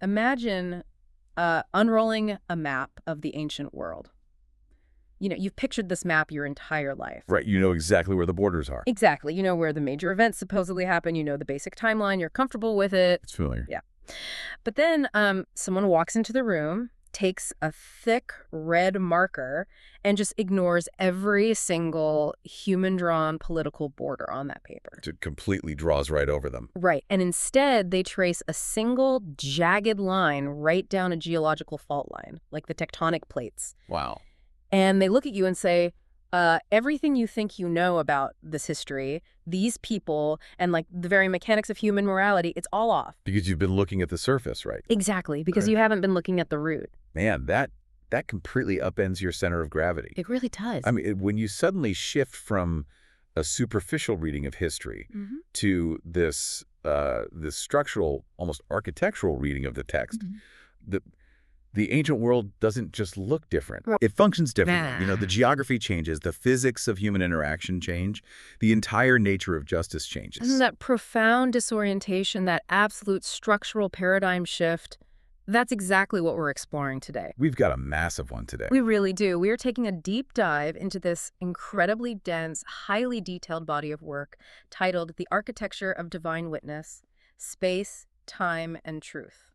Imagine unrolling a map of the ancient world. You've pictured this map your entire life. Right, you know exactly where the borders are. Exactly. You know where the major events supposedly happen. You know the basic timeline. You're comfortable with it. It's familiar. Yeah. But then someone walks into the room, takes a thick red marker, and just ignores every single human-drawn political border on that paper. It completely draws right over them. Right. And instead, they trace a single jagged line right down a geological fault line, like the tectonic plates. Wow. And they look at you and say, everything you think you know about this history, these people, and like the very mechanics of human morality, it's all off. Because you've been looking at the surface, right? Exactly, because you haven't been looking at the root. Man, that completely upends your center of gravity. It really does. I mean, when you suddenly shift from a superficial reading of history to this structural, almost architectural reading of the text, the ancient world doesn't just look different. It functions differently. The geography changes, the physics of human interaction change, the entire nature of justice changes. And that profound disorientation, that absolute structural paradigm shift, that's exactly what we're exploring today. We've got a massive one today. We really do. We are taking a deep dive into this incredibly dense, highly detailed body of work titled The Architecture of Divine Witness, Space, Time, and Truth.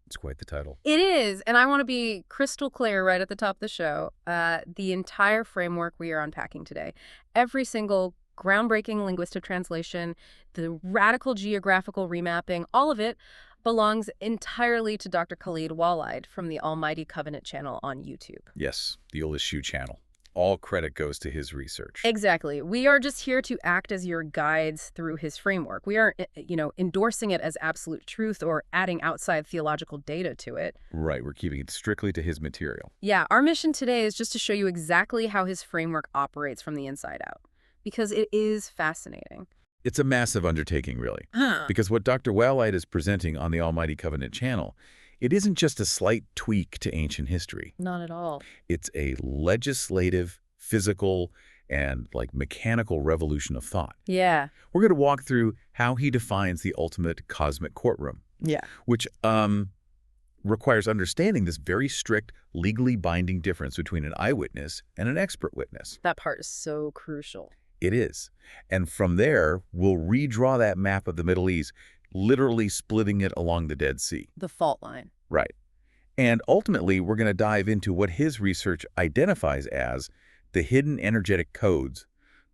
It's quite the title. It is, and I want to be crystal clear right at the top of the show. The entire framework we are unpacking today, every single groundbreaking linguistic translation, the radical geographical remapping, all of it belongs entirely to Dr. Khaled Waleed from the Almighty Covenant channel on YouTube. Yes, the oldest shoe channel. All credit goes to his research. Exactly. We are just here to act as your guides through his framework. We aren't, endorsing it as absolute truth or adding outside theological data to it. Right. We're keeping it strictly to his material. Yeah. Our mission today is just to show you exactly how his framework operates from the inside out, because it is fascinating. It's a massive undertaking, really. Because what Dr. Waleed is presenting on the Almighty Covenant channel, it isn't just a slight tweak to ancient history. Not at all. It's a legislative, physical, and mechanical revolution of thought. Yeah. We're going to walk through how he defines the ultimate cosmic courtroom. Yeah. Which requires understanding this very strict, legally binding difference between an eyewitness and an expert witness. That part is so crucial. It is. And from there, we'll redraw that map of the Middle East, literally splitting it along the Dead Sea. The fault line. Right. And ultimately, we're going to dive into what his research identifies as the hidden energetic codes,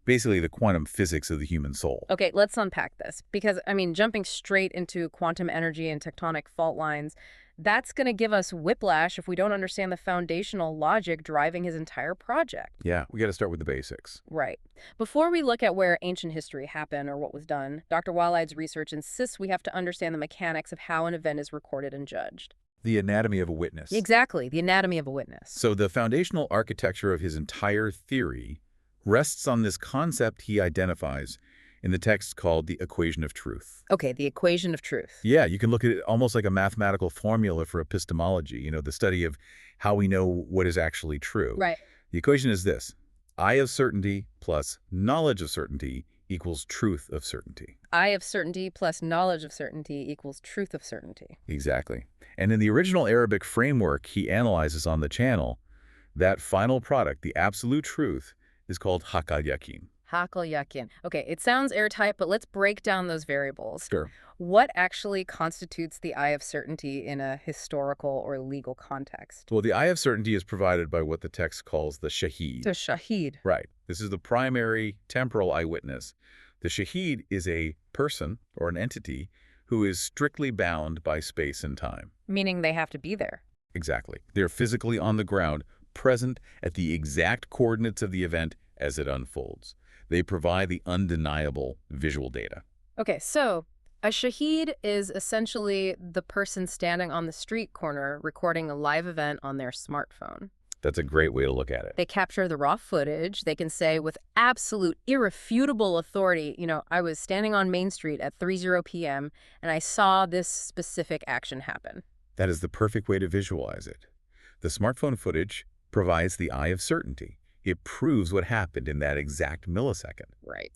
basically the quantum physics of the human soul. Okay, let's unpack this. Because, jumping straight into quantum energy and tectonic fault lines, that's going to give us whiplash if we don't understand the foundational logic driving his entire project. Yeah, we got to start with the basics. Right. Before we look at where ancient history happened or what was done, Dr. Waleed's research insists we have to understand the mechanics of how an event is recorded and judged. The anatomy of a witness. Exactly, the anatomy of a witness. So the foundational architecture of his entire theory rests on this concept he identifies in the text called the equation of truth. Okay, the equation of truth. Yeah, you can look at it almost like a mathematical formula for epistemology, the study of how we know what is actually true. Right. The equation is this: I of certainty plus knowledge of certainty equals truth of certainty. I of certainty plus knowledge of certainty equals truth of certainty. Exactly. And in the original Arabic framework he analyzes on the channel, that final product, the absolute truth, is called haqq al-yaqin. Haqq al-yaqin. Okay, it sounds airtight, but let's break down those variables. Sure. What actually constitutes the eye of certainty in a historical or legal context? Well, the eye of certainty is provided by what the text calls the shahid. The shahid. Right. This is the primary temporal eyewitness. The shahid is a person or an entity who is strictly bound by space and time. Meaning they have to be there. Exactly. They're physically on the ground, present at the exact coordinates of the event as it unfolds. They provide the undeniable visual data. Okay, so a shahid is essentially the person standing on the street corner recording a live event on their smartphone. That's a great way to look at it. They capture the raw footage. They can say with absolute irrefutable authority, I was standing on Main Street at 3:00 p.m. and I saw this specific action happen. That is the perfect way to visualize it. The smartphone footage provides the eye of certainty. It proves what happened in that exact millisecond. Right.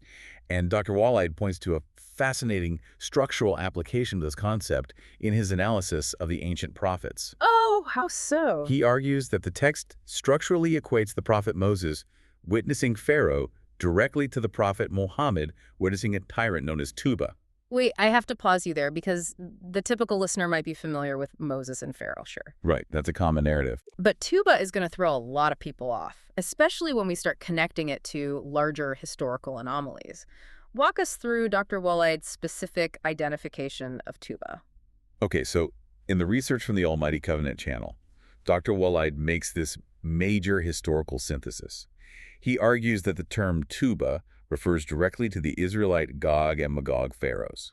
And Dr. Waleed points to a fascinating structural application of this concept in his analysis of the ancient prophets. Oh, how so? He argues that the text structurally equates the prophet Moses witnessing Pharaoh directly to the prophet Muhammad witnessing a tyrant known as Tuba. Wait, I have to pause you there because the typical listener might be familiar with Moses and Pharaoh, sure. Right, that's a common narrative. But Tuba is going to throw a lot of people off, especially when we start connecting it to larger historical anomalies. Walk us through Dr. Waleed's specific identification of Tuba. Okay, so in the Research from the Almighty Covenant channel, Dr. Waleed makes this major historical synthesis. He argues that the term Tuba refers directly to the Israelite Gog and Magog pharaohs.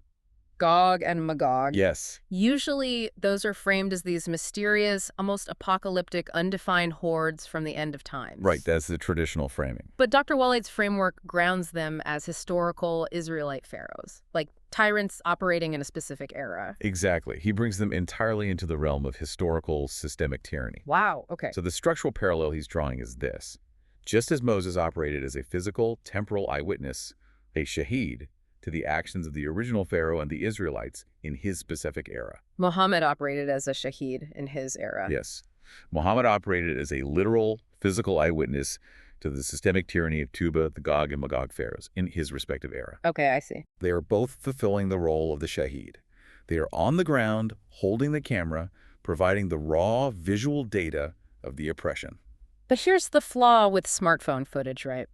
Gog and Magog. Yes. Usually, those are framed as these mysterious, almost apocalyptic, undefined hordes from the end of times. Right, that's the traditional framing. But Dr. Waleed's framework grounds them as historical Israelite pharaohs, like tyrants operating in a specific era. Exactly. He brings them entirely into the realm of historical systemic tyranny. Wow, okay. So the structural parallel he's drawing is this. Just as Moses operated as a physical, temporal eyewitness, a shaheed, to the actions of the original Pharaoh and the Israelites in his specific era. Muhammad operated as a shaheed in his era. Yes. Muhammad operated as a literal, physical eyewitness to the systemic tyranny of Tuba, the Gog and Magog pharaohs in his respective era. Okay, I see. They are both fulfilling the role of the shaheed. They are on the ground, holding the camera, providing the raw visual data of the oppression. But here's the flaw with smartphone footage, right?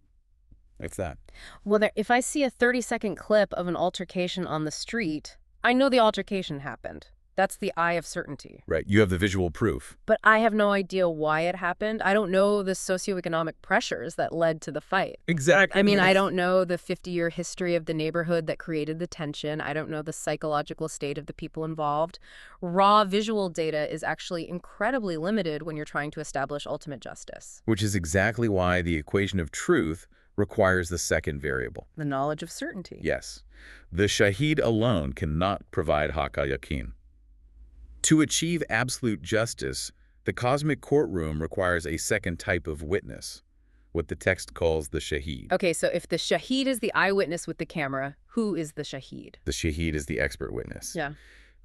What's that? Well, if I see a 30-second clip of an altercation on the street, I know the altercation happened. That's the eye of certainty. Right, you have the visual proof. But I have no idea why it happened. I don't know the socioeconomic pressures that led to the fight. Exactly. I mean, I don't know the 50-year history of the neighborhood that created the tension. I don't know the psychological state of the people involved. Raw visual data is actually incredibly limited when you're trying to establish ultimate justice. Which is exactly why the equation of truth requires the second variable. The knowledge of certainty. Yes. The shaheed alone cannot provide haqqa yaqeen. To achieve absolute justice, the cosmic courtroom requires a second type of witness, what the text calls the shaheed. Okay, so if the shaheed is the eyewitness with the camera, who is the shaheed? The shaheed is the expert witness. Yeah.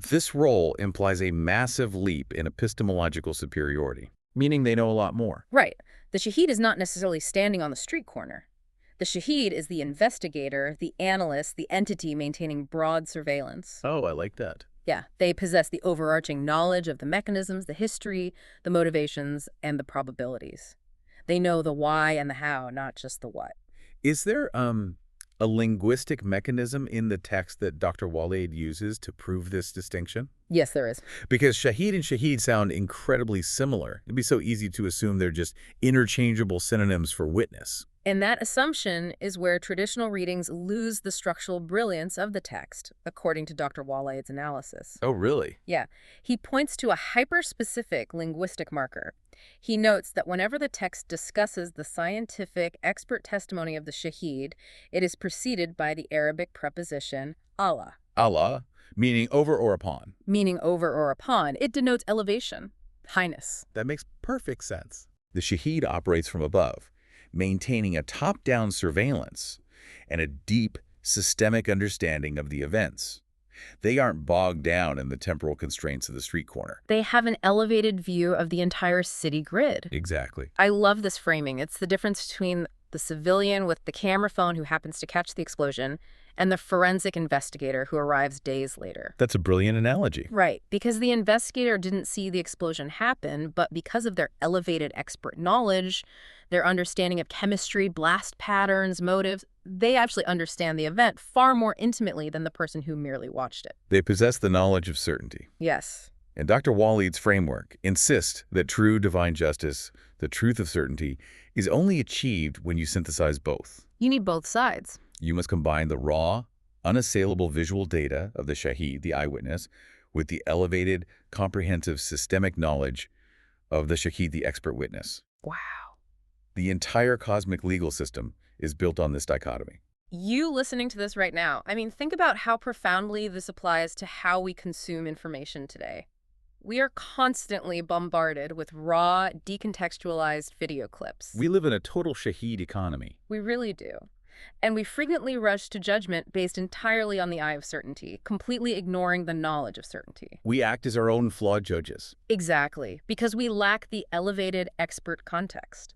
This role implies a massive leap in epistemological superiority, meaning they know a lot more. Right. The shaheed is not necessarily standing on the street corner. The shaheed is the investigator, the analyst, the entity maintaining broad surveillance. Oh, I like that. Yeah, they possess the overarching knowledge of the mechanisms, the history, the motivations, and the probabilities. They know the why and the how, not just the what. Is there a linguistic mechanism in the text that Dr. Waleed uses to prove this distinction? Yes, there is. Because shaheed and shaheed sound incredibly similar. It'd be so easy to assume they're just interchangeable synonyms for witness. And that assumption is where traditional readings lose the structural brilliance of the text, according to Dr. Waleed's analysis. Oh, really? Yeah. He points to a hyper-specific linguistic marker. He notes that whenever the text discusses the scientific expert testimony of the shaheed, it is preceded by the Arabic preposition Allah. Allah, meaning over or upon. Meaning over or upon. It denotes elevation, highness. That makes perfect sense. The shaheed operates from above, maintaining a top-down surveillance and a deep, systemic understanding of the events. They aren't bogged down in the temporal constraints of the street corner. They have an elevated view of the entire city grid. Exactly. I love this framing. It's the difference between the civilian with the camera phone who happens to catch the explosion and the forensic investigator who arrives days later. That's a brilliant analogy. Right, because the investigator didn't see the explosion happen, but because of their elevated expert knowledge, their understanding of chemistry, blast patterns, motives, they actually understand the event far more intimately than the person who merely watched it. They possess the knowledge of certainty. Yes. And Dr. Waleed's framework insists that true divine justice, the truth of certainty, is only achieved when you synthesize both. You need both sides. You must combine the raw, unassailable visual data of the shaheed, the eyewitness, with the elevated, comprehensive systemic knowledge of the shaheed, the expert witness. Wow. The entire cosmic legal system is built on this dichotomy. You listening to this right now, I mean, think about how profoundly this applies to how we consume information today. We are constantly bombarded with raw, decontextualized video clips. We live in a total shaheed economy. We really do. And we frequently rush to judgment based entirely on the eye of certainty, completely ignoring the knowledge of certainty. We act as our own flawed judges. Exactly, because we lack the elevated expert context.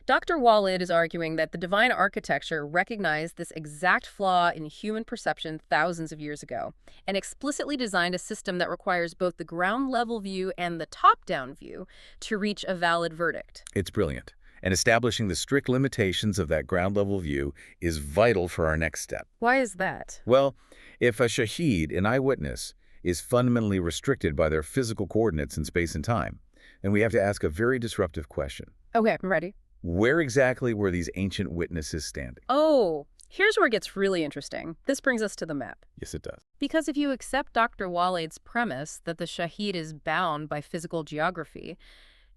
Dr. Waleed is arguing that the divine architecture recognized this exact flaw in human perception thousands of years ago and explicitly designed a system that requires both the ground-level view and the top-down view to reach a valid verdict. It's brilliant. And establishing the strict limitations of that ground-level view is vital for our next step. Why is that? Well, if a shaheed, an eyewitness, is fundamentally restricted by their physical coordinates in space and time, then we have to ask a very disruptive question. Okay, I'm ready. Where exactly were these ancient witnesses standing? Oh, here's where it gets really interesting. This brings us to the map. Yes, it does. Because if you accept Dr. Waleed's premise that the shaheed is bound by physical geography,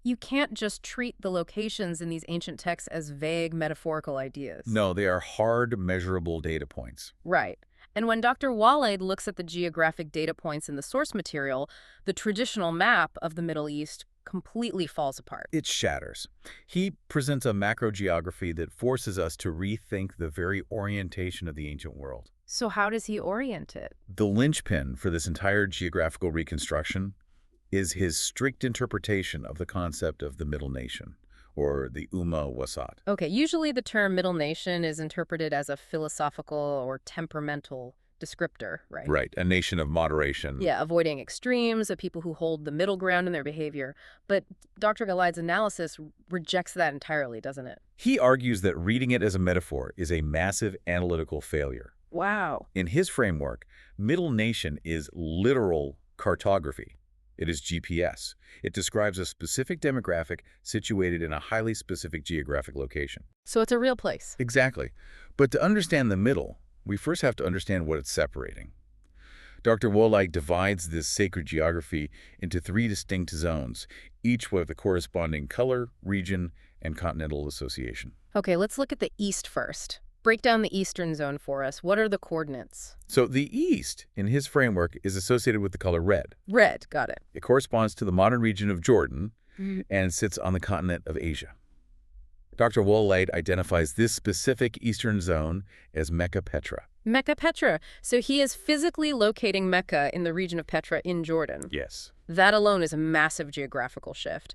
you can't just treat the locations in these ancient texts as vague metaphorical ideas. No, they are hard, measurable data points. Right. And when Dr. Waleed looks at the geographic data points in the source material, the traditional map of the Middle East completely falls apart. It shatters. He presents a macrogeography that forces us to rethink the very orientation of the ancient world. So how does he orient it? The linchpin for this entire geographical reconstruction is his strict interpretation of the concept of the middle nation, or the Wasat. Okay, usually the term middle nation is interpreted as a philosophical or temperamental descriptor, right? Right, a nation of moderation. Yeah, avoiding extremes, of people who hold the middle ground in their behavior. But Dr. Khaleed's analysis rejects that entirely, doesn't it? He argues that reading it as a metaphor is a massive analytical failure. Wow. In his framework, middle nation is literal cartography. It is GPS. It describes a specific demographic situated in a highly specific geographic location. So it's a real place. Exactly. But to understand the middle, we first have to understand what it's separating. Dr. Waleed divides this sacred geography into 3 distinct zones, each with a corresponding color, region, and continental association. Okay, let's look at the east first. Break down the eastern zone for us. What are the coordinates? So the east, in his framework, is associated with the color red. Red, got it. It corresponds to the modern region of Jordan and sits on the continent of Asia. Dr. Waleed identifies this specific eastern zone as Mecca Petra. Mecca Petra. So he is physically locating Mecca in the region of Petra in Jordan. Yes. That alone is a massive geographical shift.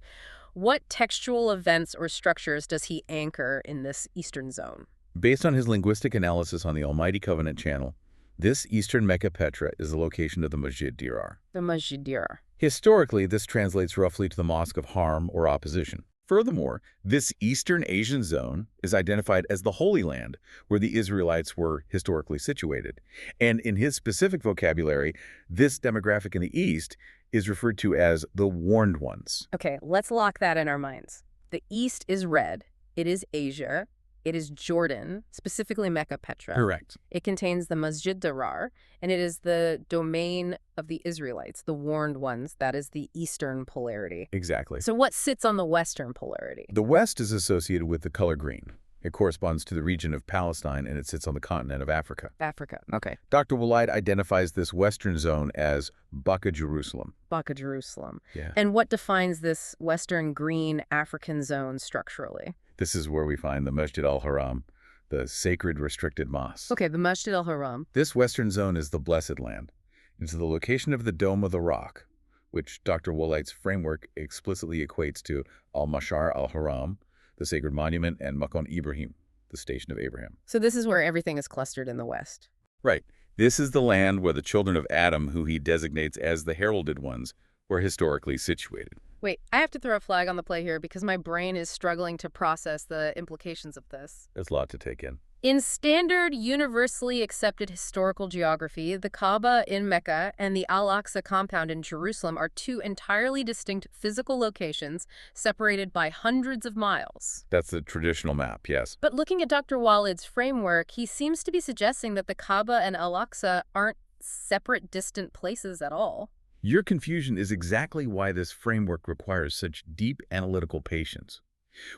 What textual events or structures does he anchor in this eastern zone? Based on his linguistic analysis on the Almighty Covenant Channel, this eastern Mecca Petra is the location of the Masjid Dirar. The Masjid Dirar. Historically, this translates roughly to the Mosque of Harm or Opposition. Furthermore, this Eastern Asian zone is identified as the Holy Land, where the Israelites were historically situated. And in his specific vocabulary, this demographic in the East is referred to as the Warned Ones. Okay, let's lock that in our minds. The East is red. It is Asia. It is Jordan, specifically Mecca Petra. Correct. It contains the Masjid Dirar, and it is the domain of the Israelites, the warned ones. That is the eastern polarity. Exactly. So what sits on the western polarity? The West is associated with the color green. It corresponds to the region of Palestine, and it sits on the continent of Africa. Africa, okay. Dr. Waleed identifies this western zone as Baka Jerusalem. Baka Jerusalem. Yeah. And what defines this western green African zone structurally? This is where we find the Masjid al-Haram, the sacred restricted mosque. Okay, the Masjid al-Haram. This western zone is the Blessed Land. It's the location of the Dome of the Rock, which Dr. Waleed's framework explicitly equates to al-Mashar al-Haram, the sacred monument, and Maqam Ibrahim, the station of Abraham. So this is where everything is clustered in the west. Right. This is the land where the children of Adam, who he designates as the heralded ones, were historically situated. Wait, I have to throw a flag on the play here because my brain is struggling to process the implications of this. There's a lot to take in. In standard, universally accepted historical geography, the Kaaba in Mecca and the Al-Aqsa compound in Jerusalem are 2 entirely distinct physical locations separated by hundreds of miles. That's the traditional map, yes. But looking at Dr. Waleed's framework, he seems to be suggesting that the Kaaba and Al-Aqsa aren't separate, distant places at all. Your confusion is exactly why this framework requires such deep analytical patience.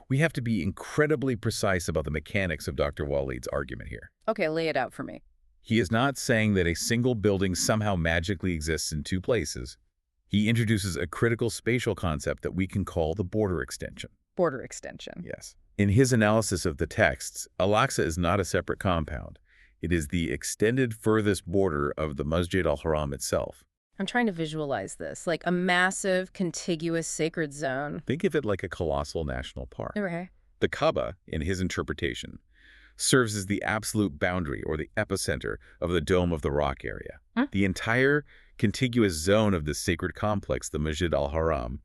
We have to be incredibly precise about the mechanics of Dr. Waleed's argument here. Okay, lay it out for me. He is not saying that a single building somehow magically exists in 2 places. He introduces a critical spatial concept that we can call the border extension. Border extension. Yes. In his analysis of the texts, Al-Aqsa is not a separate compound. It is the extended furthest border of the Masjid al-Haram itself. I'm trying to visualize this, like a massive, contiguous sacred zone. Think of it like a colossal national park. Okay. The Kaaba, in his interpretation, serves as the absolute boundary or the epicenter of the Dome of the Rock area. The entire contiguous zone of this sacred complex, the Masjid al-Haram,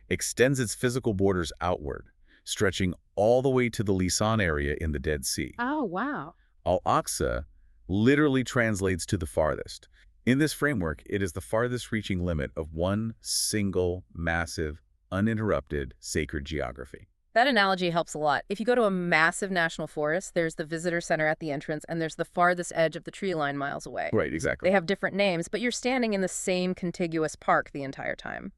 extends its physical borders outward, stretching all the way to the Lisan area in the Dead Sea. Oh, wow. Al-Aqsa literally translates to the farthest. In this framework, it is the farthest reaching limit of one single, massive, uninterrupted sacred geography. That analogy helps a lot. If you go to a massive national forest, there's the visitor center at the entrance, and there's the farthest edge of the tree line miles away. Right, exactly. They have different names, but you're standing in the same contiguous park the entire time.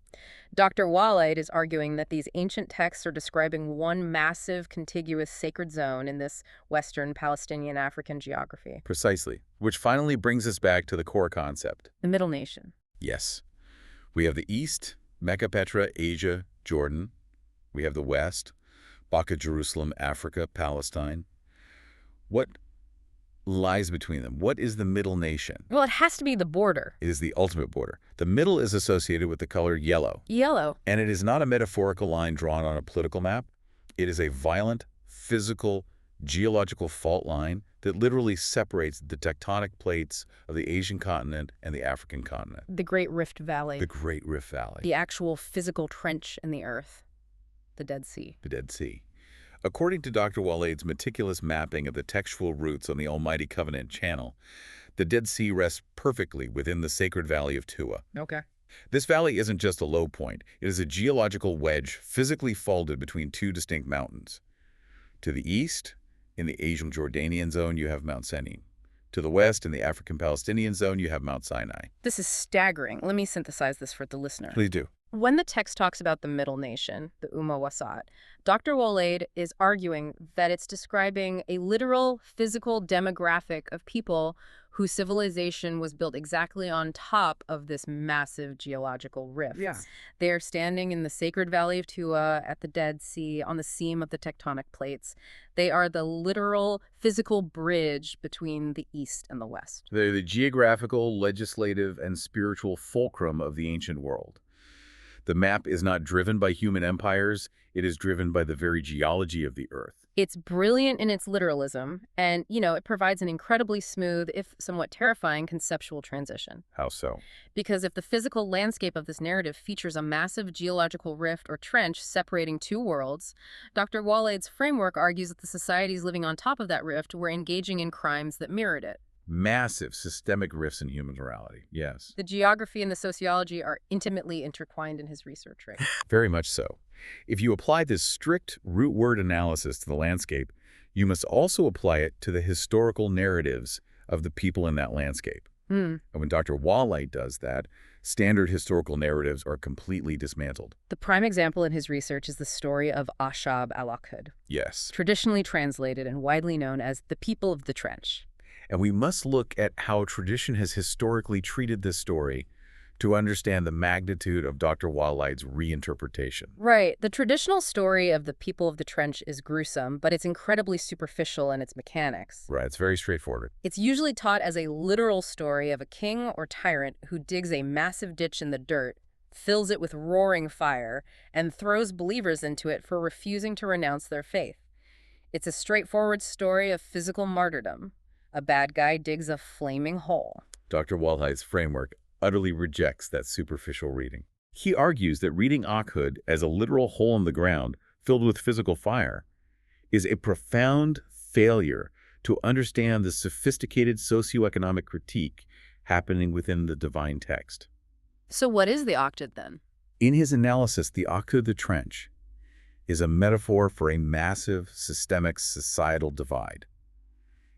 Dr. Waleed is arguing that these ancient texts are describing one massive, contiguous sacred zone in this Western Palestinian African geography. Precisely, which finally brings us back to the core concept. The Middle Nation. Yes. We have the East, Mecca, Petra, Asia, Jordan. We have the West, Baka, Jerusalem, Africa, Palestine. What lies between them? What is the Middle Nation? Well, it has to be the border. It is the ultimate border. The middle is associated with the color yellow. Yellow. And it is not a metaphorical line drawn on a political map. It is a violent, physical, geological fault line that literally separates the tectonic plates of the Asian continent and the African continent. The Great Rift Valley. The Great Rift Valley. The actual physical trench in the earth. The Dead Sea. The Dead Sea. According to Dr. Waleed's meticulous mapping of the textual routes on the Almighty Covenant Channel, the Dead Sea rests perfectly within the sacred valley of Tuwa. Okay. This valley isn't just a low point. It is a geological wedge physically folded between two distinct mountains. To the east, in the Asian-Jordanian zone, you have Mount Senin. To the west, in the African-Palestinian zone, you have Mount Sinai. This is staggering. Let me synthesize this for the listener. Please do. When the text talks about the Middle Nation, the Ummah Wasat, Dr. Waleed is arguing that it's describing a literal, physical demographic of people whose civilization was built exactly on top of this massive geological rift. Yeah. They are standing in the sacred valley of Tuwa at the Dead Sea on the seam of the tectonic plates. They are the literal, physical bridge between the East and the West. They're the geographical, legislative, and spiritual fulcrum of the ancient world. The map is not driven by human empires. It is driven by the very geology of the earth. It's brilliant in its literalism, and, it provides an incredibly smooth, if somewhat terrifying, conceptual transition. How so? Because if the physical landscape of this narrative features a massive geological rift or trench separating two worlds, Dr. Waleed's framework argues that the societies living on top of that rift were engaging in crimes that mirrored it. Massive systemic rifts in human morality, yes. The geography and the sociology are intimately intertwined in his research, right? Very much so. If you apply this strict root word analysis to the landscape, you must also apply it to the historical narratives of the people in that landscape. And when Dr. Waleed does that, standard historical narratives are completely dismantled. The prime example in his research is the story of Ashab al-Akhud, Yes. traditionally translated and widely known as the people of the trench. And we must look at how tradition has historically treated this story to understand the magnitude of Dr. Waleed's reinterpretation. Right. The traditional story of the people of the trench is gruesome, but it's incredibly superficial in its mechanics. Right, it's very straightforward. It's usually taught as a literal story of a king or tyrant who digs a massive ditch in the dirt, fills it with roaring fire, and throws believers into it for refusing to renounce their faith. It's a straightforward story of physical martyrdom. A bad guy digs a flaming hole. Dr. Waleed's framework utterly rejects that superficial reading. He argues that reading Akhud as a literal hole in the ground filled with physical fire is a profound failure to understand the sophisticated socioeconomic critique happening within the divine text. So what is the Akhud then? In his analysis, the Akhud, the trench, is a metaphor for a massive systemic societal divide.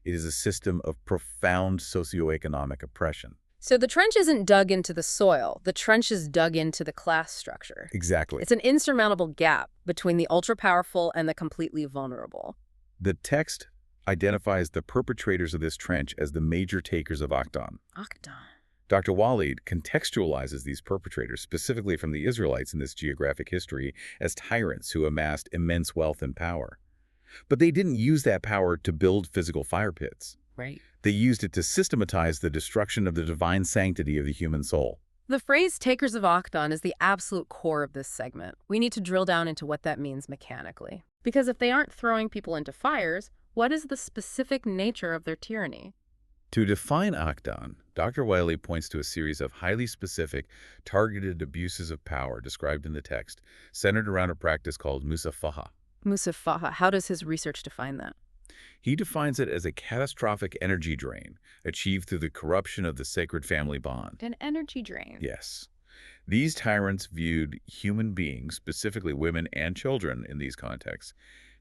It is a system of profound socioeconomic oppression. So the trench isn't dug into the soil. The trench is dug into the class structure. Exactly. It's an insurmountable gap between the ultra-powerful and the completely vulnerable. The text identifies the perpetrators of this trench as the major takers of Akdan. Akdan. Dr. Waleed contextualizes these perpetrators, specifically from the Israelites in this geographic history, as tyrants who amassed immense wealth and power. But they didn't use that power to build physical fire pits. Right. They used it to systematize the destruction of the divine sanctity of the human soul. The phrase takers of Akhdon is the absolute core of this segment. We need to drill down into what that means mechanically. Because if they aren't throwing people into fires, what is the specific nature of their tyranny? To define Akhdon, Dr. Waleed points to a series of highly specific, targeted abuses of power described in the text, centered around a practice called musafaha. Musafaha, how does his research define that? He defines it as a catastrophic energy drain achieved through the corruption of the sacred family bond. An energy drain. Yes. These tyrants viewed human beings, specifically women and children in these contexts,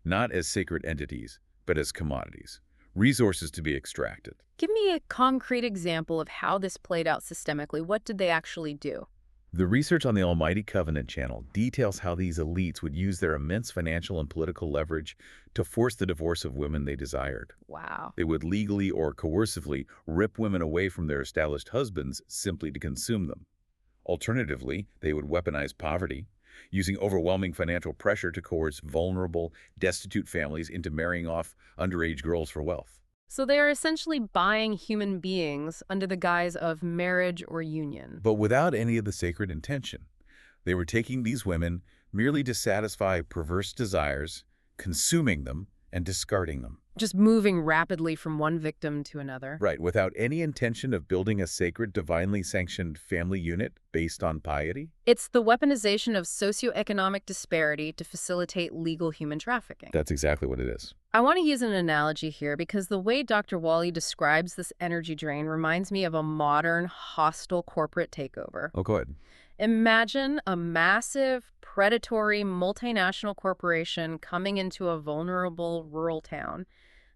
not as sacred entities, but as commodities, resources to be extracted. Give me a concrete example of how this played out systemically. What did they actually do? The research on the Almighty Covenant channel details how these elites would use their immense financial and political leverage to force the divorce of women they desired. Wow. They would legally or coercively rip women away from their established husbands simply to consume them. Alternatively, they would weaponize poverty, using overwhelming financial pressure to coerce vulnerable, destitute families into marrying off underage girls for wealth. So they are essentially buying human beings under the guise of marriage or union. But without any of the sacred intention. They were taking these women merely to satisfy perverse desires, consuming them, and discarding them. Just moving rapidly from one victim to another. Right, without any intention of building a sacred, divinely sanctioned family unit based on piety? It's the weaponization of socioeconomic disparity to facilitate legal human trafficking. That's exactly what it is. I want to use an analogy here because the way Dr. Waleed describes this energy drain reminds me of a modern, hostile corporate takeover. Oh, go ahead. Imagine a massive, predatory, multinational corporation coming into a vulnerable rural town.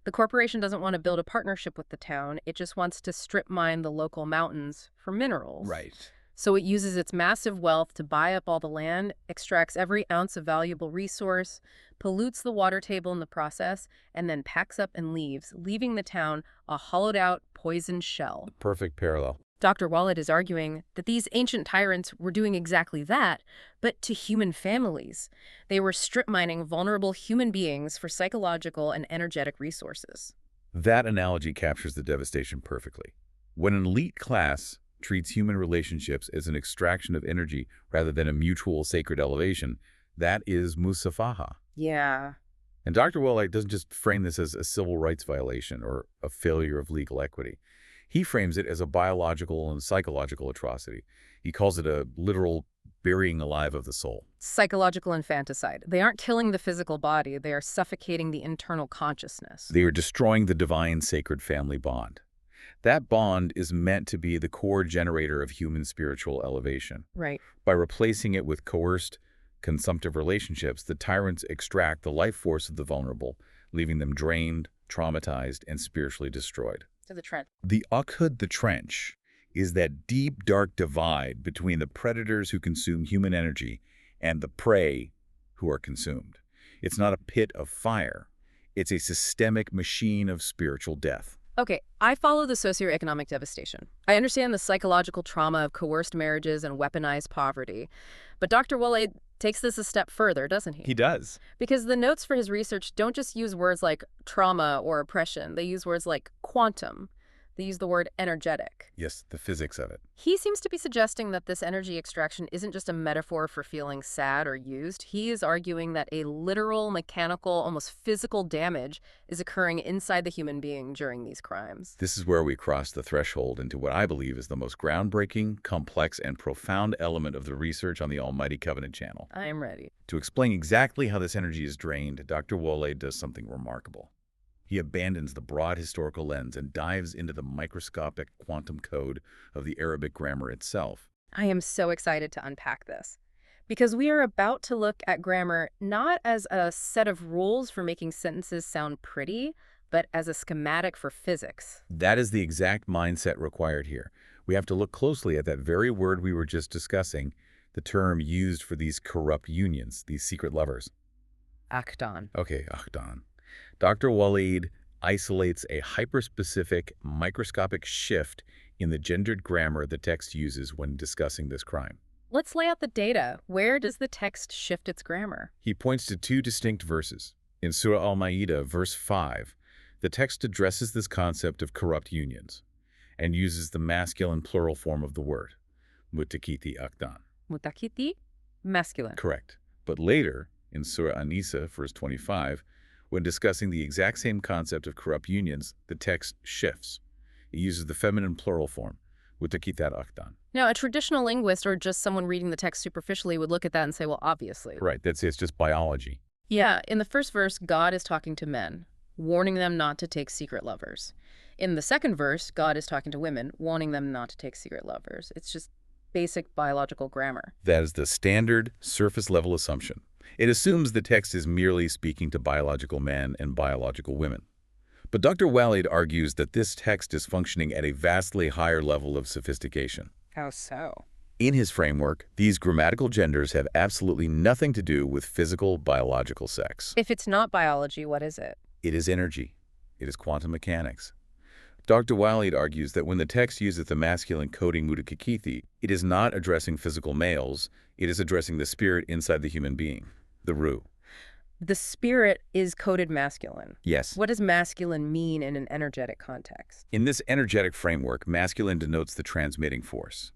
The corporation doesn't want to build a partnership with the town. It just wants to strip mine the local mountains for minerals. Right. So it uses its massive wealth to buy up all the land, extracts every ounce of valuable resource, pollutes the water table in the process, and then packs up and leaves, leaving the town a hollowed-out, poisoned shell. Perfect parallel. Dr. Waleed is arguing that these ancient tyrants were doing exactly that, but to human families. They were strip-mining vulnerable human beings for psychological and energetic resources. That analogy captures the devastation perfectly. When an elite class treats human relationships as an extraction of energy rather than a mutual sacred elevation, that is musafaha. Yeah. And Dr. Waleed doesn't just frame this as a civil rights violation or a failure of legal equity. He frames it as a biological and psychological atrocity. He calls it a literal burying alive of the soul. Psychological infanticide. They aren't killing the physical body, they are suffocating the internal consciousness. They are destroying the divine sacred family bond. That bond is meant to be the core generator of human spiritual elevation. Right. By replacing it with coerced, consumptive relationships, the tyrants extract the life force of the vulnerable, leaving them drained, traumatized, and spiritually destroyed. To the trench. The Ukhud, the trench, is that deep, dark divide between the predators who consume human energy and the prey who are consumed. It's not a pit of fire. It's a systemic machine of spiritual death. Okay, I follow the socioeconomic devastation. I understand the psychological trauma of coerced marriages and weaponized poverty. But Dr. Waleed takes this a step further, doesn't he? He does. Because the notes for his research don't just use words like trauma or oppression. They use words like quantum. They use the word energetic. Yes, the physics of it. He seems to be suggesting that this energy extraction isn't just a metaphor for feeling sad or used. He is arguing that a literal, mechanical, almost physical damage is occurring inside the human being during these crimes. This is where we cross the threshold into what I believe is the most groundbreaking, complex, and profound element of the research on the Almighty Covenant channel. I am ready. To explain exactly how this energy is drained, Dr. Waleed does something remarkable. He abandons the broad historical lens and dives into the microscopic quantum code of the Arabic grammar itself. I am so excited to unpack this, because we are about to look at grammar not as a set of rules for making sentences sound pretty, but as a schematic for physics. That is the exact mindset required here. We have to look closely at that very word we were just discussing, the term used for these corrupt unions, these secret lovers. Akhdon. Okay, Akhdon. Dr. Waleed isolates a hyperspecific microscopic shift in the gendered grammar the text uses when discussing this crime. Let's lay out the data. Where does the text shift its grammar? He points to two distinct verses. In Surah Al-Ma'idah, verse 5, the text addresses this concept of corrupt unions and uses the masculine plural form of the word, mutakiti akdan. Mutakiti, masculine. Correct. But later, in Surah An-Nisa, verse 25, when discussing the exact same concept of corrupt unions, the text shifts. It uses the feminine plural form, mutakitat akdan. Now, a traditional linguist or just someone reading the text superficially would look at that and say, well, obviously. Right, it's just biology. Yeah, in the first verse, God is talking to men, warning them not to take secret lovers. In the second verse, God is talking to women, warning them not to take secret lovers. It's just basic biological grammar. That is the standard surface-level assumption. It assumes the text is merely speaking to biological men and biological women. But Dr. Waleed argues that this text is functioning at a vastly higher level of sophistication. How so? In his framework, these grammatical genders have absolutely nothing to do with physical, biological sex. If it's not biology, what is it? It is energy. It is quantum mechanics. Dr. Waleed argues that when the text uses the masculine coding mutakikithi, it is not addressing physical males, it is addressing the spirit inside the human being, the ruh. The spirit is coded masculine. Yes. What does masculine mean in an energetic context? In this energetic framework, masculine denotes the transmitting force,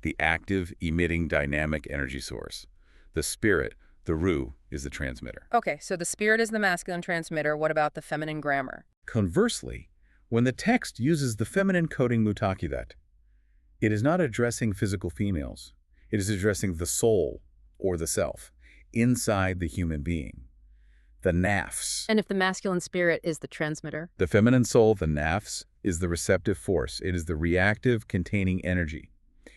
the active, emitting, dynamic energy source. The spirit, the ruh, is the transmitter. Okay, so the spirit is the masculine transmitter. What about the feminine grammar? Conversely, when the text uses the feminine coding mutakidat, it is not addressing physical females. It is addressing the soul, or the self, inside the human being. The nafs. And if the masculine spirit is the transmitter? The feminine soul, the nafs, is the receptive force. It is the reactive, containing energy.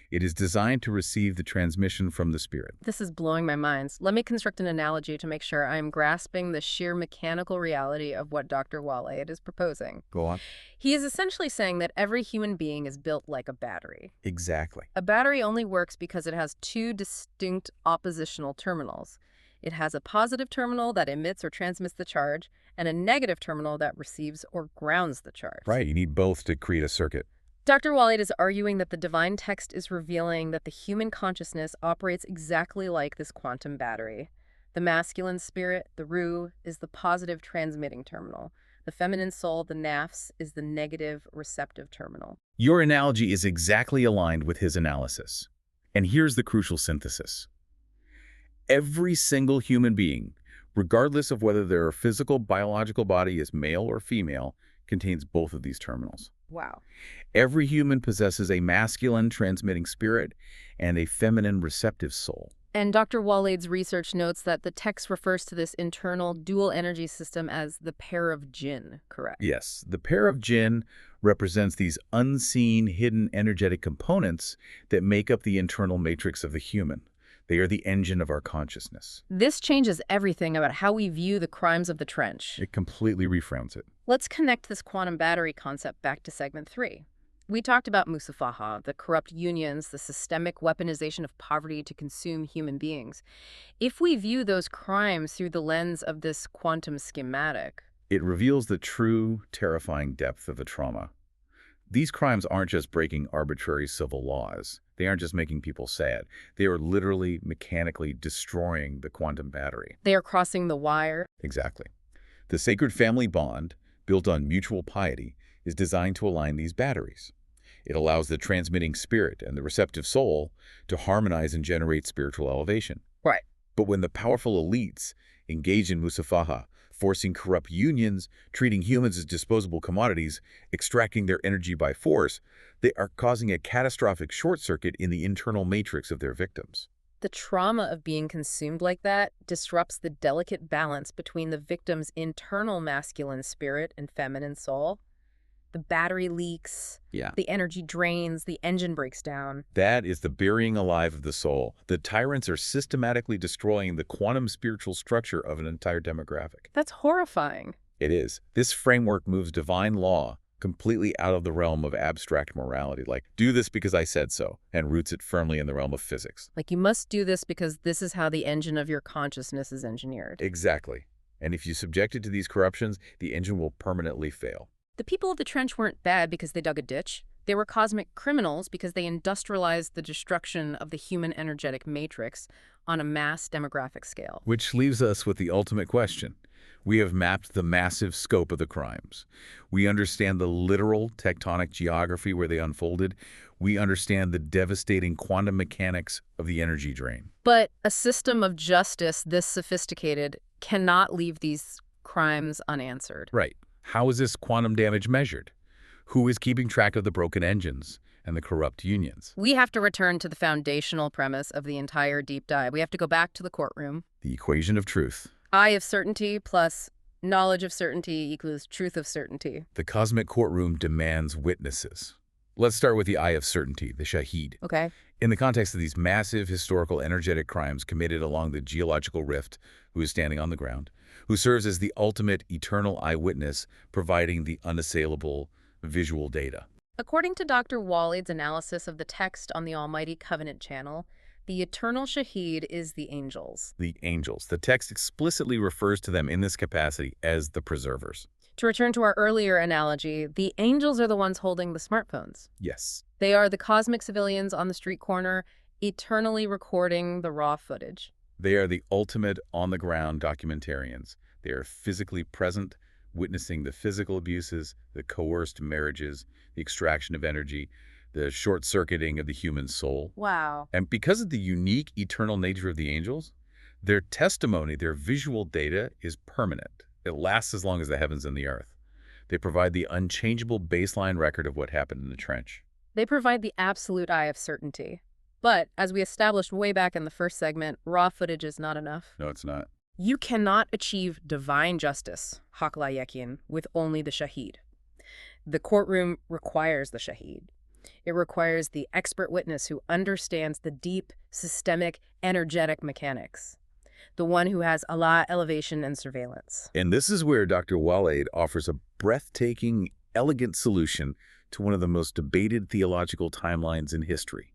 It is designed to receive the transmission from the spirit. This is blowing my mind. Let me construct an analogy to make sure I'm grasping the sheer mechanical reality of what Dr. Waleed is proposing. Go on. He is essentially saying that every human being is built like a battery. Exactly. A battery only works because it has two distinct oppositional terminals. It has a positive terminal that emits or transmits the charge, and a negative terminal that receives or grounds the charge. Right, you need both to create a circuit. Dr. Waleed is arguing that the divine text is revealing that the human consciousness operates exactly like this quantum battery. The masculine spirit, the ruh, is the positive transmitting terminal. The feminine soul, the nafs, is the negative receptive terminal. Your analogy is exactly aligned with his analysis. And here's the crucial synthesis. Every single human being, regardless of whether their physical, biological body is male or female, contains both of these terminals. Wow. Every human possesses a masculine transmitting spirit and a feminine receptive soul. And Dr. Waleed's research notes that the text refers to this internal dual energy system as the pair of jinn, correct? Yes, the pair of jinn represents these unseen, hidden energetic components that make up the internal matrix of the human. They are the engine of our consciousness. This changes everything about how we view the crimes of the trench. It completely reframes it. Let's connect this quantum battery concept back to segment 3. We talked about Musafaha, the corrupt unions, the systemic weaponization of poverty to consume human beings. If we view those crimes through the lens of this quantum schematic, it reveals the true, terrifying depth of the trauma. These crimes aren't just breaking arbitrary civil laws. They aren't just making people sad. They are literally, mechanically destroying the quantum battery. They are crossing the wire. Exactly. The sacred family bond, built on mutual piety, is designed to align these batteries. It allows the transmitting spirit and the receptive soul to harmonize and generate spiritual elevation. Right. But when the powerful elites engage in Musafaha, forcing corrupt unions, treating humans as disposable commodities, extracting their energy by force, they are causing a catastrophic short circuit in the internal matrix of their victims. The trauma of being consumed like that disrupts the delicate balance between the victim's internal masculine spirit and feminine soul. The battery leaks, the energy drains, the engine breaks down. That is the burying alive of the soul. The tyrants are systematically destroying the quantum spiritual structure of an entire demographic. That's horrifying. It is. This framework moves divine law completely out of the realm of abstract morality, like, do this because I said so, and roots it firmly in the realm of physics. Like, you must do this because this is how the engine of your consciousness is engineered. Exactly. And if you subject it to these corruptions, the engine will permanently fail. The people of the trench weren't bad because they dug a ditch. They were cosmic criminals because they industrialized the destruction of the human energetic matrix on a mass demographic scale. Which leaves us with the ultimate question. We have mapped the massive scope of the crimes. We understand the literal tectonic geography where they unfolded. We understand the devastating quantum mechanics of the energy drain. But a system of justice this sophisticated cannot leave these crimes unanswered. Right. How is this quantum damage measured? Who is keeping track of the broken engines and the corrupt unions? We have to return to the foundational premise of the entire deep dive. We have to go back to the courtroom. The equation of truth. I of certainty plus knowledge of certainty equals truth of certainty. The cosmic courtroom demands witnesses. Let's start with the eye of certainty, the Shaheed. Okay. In the context of these massive historical energetic crimes committed along the geological rift, who is standing on the ground, who serves as the ultimate eternal eyewitness, providing the unassailable visual data. According to Dr. Waleed's analysis of the text on the Almighty Covenant channel, the eternal Shaheed is the angels. The angels. The text explicitly refers to them in this capacity as the preservers. To return to our earlier analogy, the angels are the ones holding the smartphones. Yes. They are the cosmic civilians on the street corner, eternally recording the raw footage. They are the ultimate on-the-ground documentarians. They are physically present, witnessing the physical abuses, the coerced marriages, the extraction of energy, the short-circuiting of the human soul. Wow. And because of the unique eternal nature of the angels, their testimony, their visual data is permanent. It lasts as long as the heavens and the earth. They provide the unchangeable baseline record of what happened in the trench. They provide the absolute eye of certainty. But, as we established way back in the first segment, raw footage is not enough. No, it's not. You cannot achieve divine justice, Haqla Yakin, with only the Shaheed. The courtroom requires the Shaheed. It requires the expert witness who understands the deep, systemic, energetic mechanics. The one who has Allah, elevation, and surveillance. And this is where Dr. Waleed offers a breathtaking, elegant solution to one of the most debated theological timelines in history.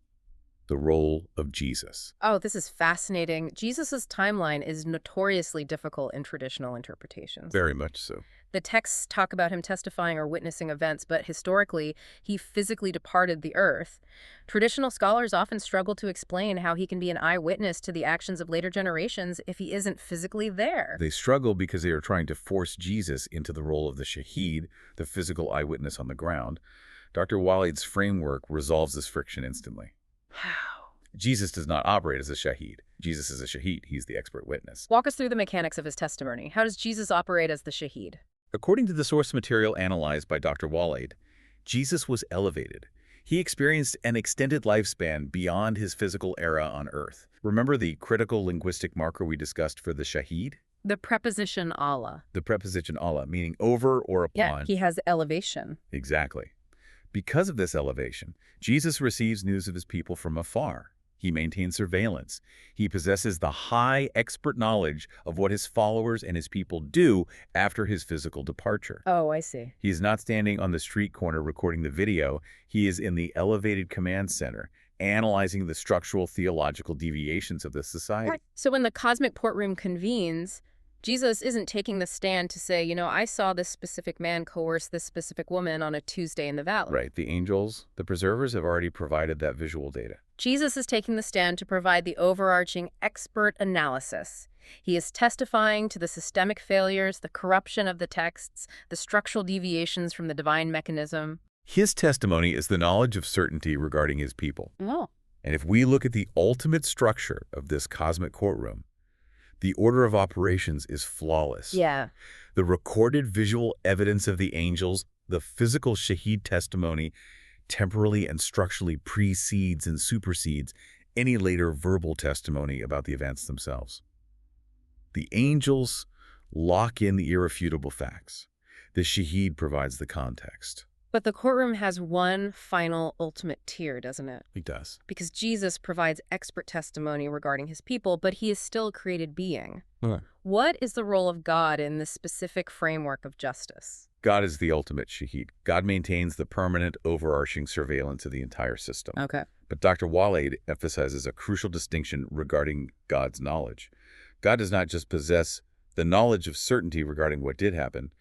The role of Jesus. Oh, this is fascinating. Jesus' timeline is notoriously difficult in traditional interpretations. Very much so. The texts talk about him testifying or witnessing events, but historically, he physically departed the earth. Traditional scholars often struggle to explain how he can be an eyewitness to the actions of later generations if he isn't physically there. They struggle because they are trying to force Jesus into the role of the Shaheed, the physical eyewitness on the ground. Dr. Waleed's framework resolves this friction instantly. How? Jesus does not operate as a Shaheed. Jesus is a Shaheed. He's the expert witness. Walk us through the mechanics of his testimony. How does Jesus operate as the Shaheed? According to the source material analyzed by Dr. Waleed, Jesus was elevated. He experienced an extended lifespan beyond his physical era on Earth. Remember the critical linguistic marker we discussed for the Shaheed? The preposition Allah. The preposition Allah, meaning over or upon. Yeah, he has elevation. Exactly. Because of this elevation, Jesus receives news of his people from afar. He maintains surveillance. He possesses the high expert knowledge of what his followers and his people do after his physical departure. Oh, I see. He is not standing on the street corner recording the video. He is in the elevated command center, analyzing the structural theological deviations of the society. So when the cosmic courtroom convenes, Jesus isn't taking the stand to say, you know, I saw this specific man coerce this specific woman on a Tuesday in the valley. Right. The angels, the preservers, have already provided that visual data. Jesus is taking the stand to provide the overarching expert analysis. He is testifying to the systemic failures, the corruption of the texts, the structural deviations from the divine mechanism. His testimony is the knowledge of certainty regarding his people. Oh. And if we look at the ultimate structure of this cosmic courtroom, the order of operations is flawless. Yeah. The recorded visual evidence of the angels, the physical Shaheed testimony, temporally and structurally precedes and supersedes any later verbal testimony about the events themselves. The angels lock in the irrefutable facts. The Shaheed provides the context. But the courtroom has one final ultimate tier, doesn't it? It does. Because Jesus provides expert testimony regarding his people, but he is still a created being. Right. What is the role of God in this specific framework of justice? God is the ultimate Shaheed. God maintains the permanent, overarching surveillance of the entire system. Okay. But Dr. Waleed emphasizes a crucial distinction regarding God's knowledge. God does not just possess the knowledge of certainty regarding what did happen.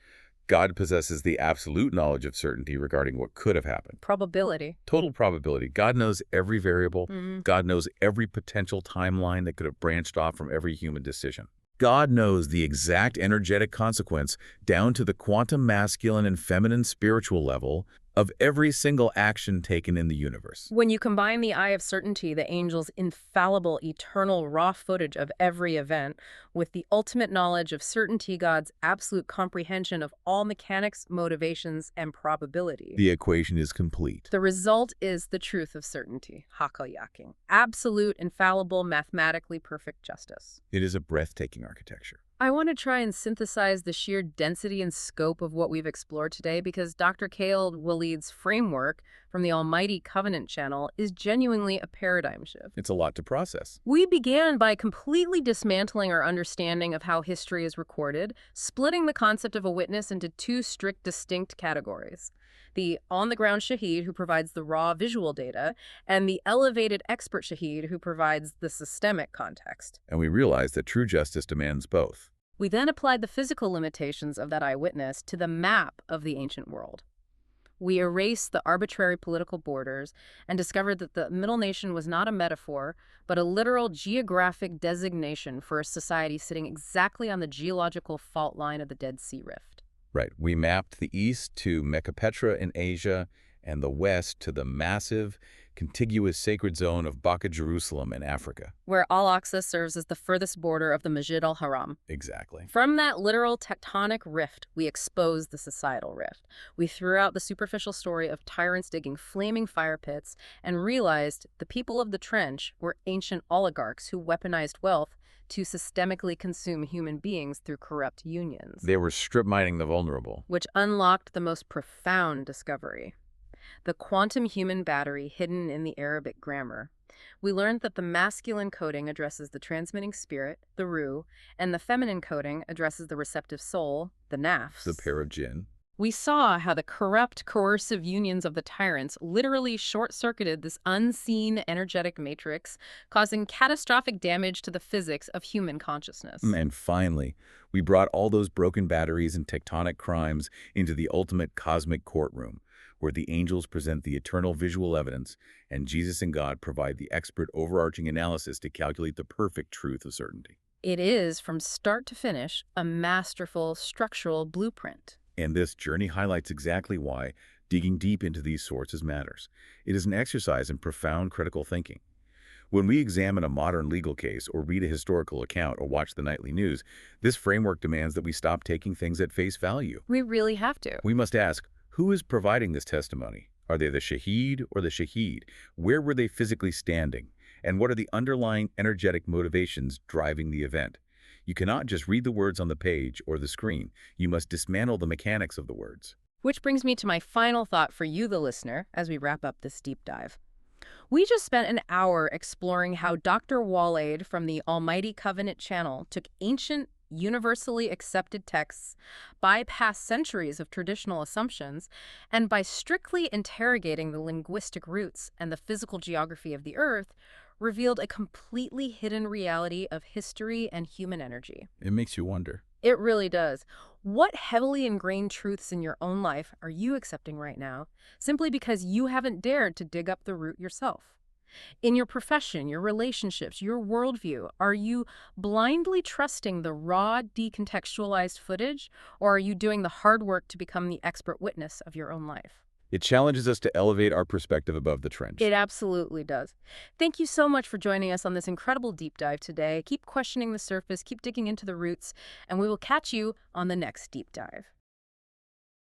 God possesses the absolute knowledge of certainty regarding what could have happened. Probability. Total probability. God knows every variable. Mm-hmm. God knows every potential timeline that could have branched off from every human decision. God knows the exact energetic consequence down to the quantum masculine and feminine spiritual level of every single action taken in the universe. When you combine the eye of certainty, the angel's infallible, eternal, raw footage of every event, with the ultimate knowledge of certainty, God's absolute comprehension of all mechanics, motivations, and probability, The equation is complete. the result is the truth of certainty, hakoyaking, absolute, infallible, mathematically perfect justice. It is a breathtaking architecture. I want to try and synthesize the sheer density and scope of what we've explored today because Dr. Khaled Waleed's framework from the Almighty Covenant channel is genuinely a paradigm shift. It's a lot to process. We began by completely dismantling our understanding of how history is recorded, splitting the concept of a witness into two strict, distinct categories. The on-the-ground shaheed, who provides the raw visual data, and the elevated expert shaheed, who provides the systemic context. And we realize that true justice demands both. We then applied the physical limitations of that eyewitness to the map of the ancient world. We erased the arbitrary political borders and discovered that the Middle Nation was not a metaphor, but a literal geographic designation for a society sitting exactly on the geological fault line of the Dead Sea Rift. Right. We mapped the east to Mecca in Asia and the west to the massive, contiguous sacred zone of Baka Jerusalem in Africa. Where Al-Aqsa serves as the furthest border of the Masjid al-Haram. Exactly. From that literal tectonic rift, we exposed the societal rift. We threw out the superficial story of tyrants digging flaming fire pits and realized the people of the trench were ancient oligarchs who weaponized wealth to systemically consume human beings through corrupt unions. They were strip mining the vulnerable. Which unlocked the most profound discovery. The quantum human battery hidden in the Arabic grammar. We learned that the masculine coding addresses the transmitting spirit, the ruh, and the feminine coding addresses the receptive soul, the nafs. The pair of jinn. We saw how the corrupt, coercive unions of the tyrants literally short-circuited this unseen energetic matrix, causing catastrophic damage to the physics of human consciousness. And finally, we brought all those broken batteries and tectonic crimes into the ultimate cosmic courtroom, where the angels present the eternal visual evidence, and Jesus and God provide the expert overarching analysis to calculate the perfect truth of certainty. It is, from start to finish, a masterful structural blueprint. And this journey highlights exactly why digging deep into these sources matters. It is an exercise in profound critical thinking. When we examine a modern legal case or read a historical account or watch the nightly news, this framework demands that we stop taking things at face value. We really have to. We must ask, who is providing this testimony? Are they the shaheed or the shaheed? Where were they physically standing? And what are the underlying energetic motivations driving the event? You cannot just read the words on the page or the screen. You must dismantle the mechanics of the words. Which brings me to my final thought for you, the listener, as we wrap up this deep dive. We just spent an hour exploring how Dr. Waleed from the Almighty Covenant channel took ancient, universally accepted texts, bypassed centuries of traditional assumptions, and by strictly interrogating the linguistic roots and the physical geography of the Earth, revealed a completely hidden reality of history and human energy. It makes you wonder. It really does. What heavily ingrained truths in your own life are you accepting right now, simply because you haven't dared to dig up the root yourself? In your profession, your relationships, your worldview, are you blindly trusting the raw, decontextualized footage, or are you doing the hard work to become the expert witness of your own life? It challenges us to elevate our perspective above the trench. It absolutely does. Thank you so much for joining us on this incredible deep dive today. Keep questioning the surface, keep digging into the roots, and we will catch you on the next deep dive.